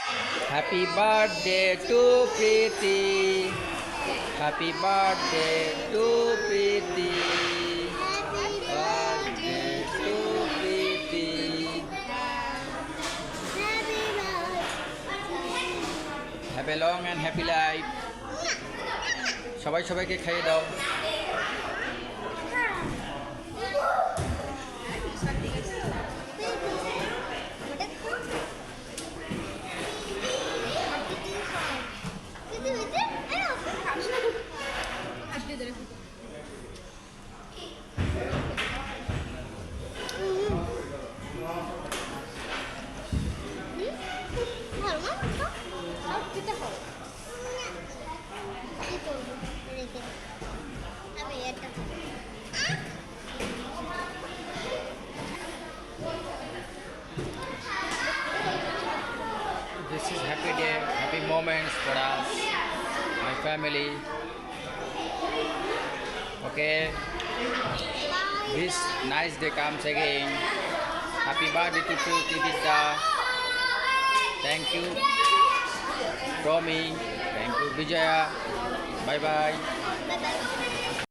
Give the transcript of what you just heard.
Happy birthday to Preeti. Happy birthday to Preeti. Birthday to Preeti. Have a long and happy life. সবাই সবাইকে খাইয়ে দাও। This is happy day, happy moments for us, my family. Okay, this nice day comes again. Happy birthday to Preeti. Thank you, Romy. Thank you, Vijaya. Bye bye.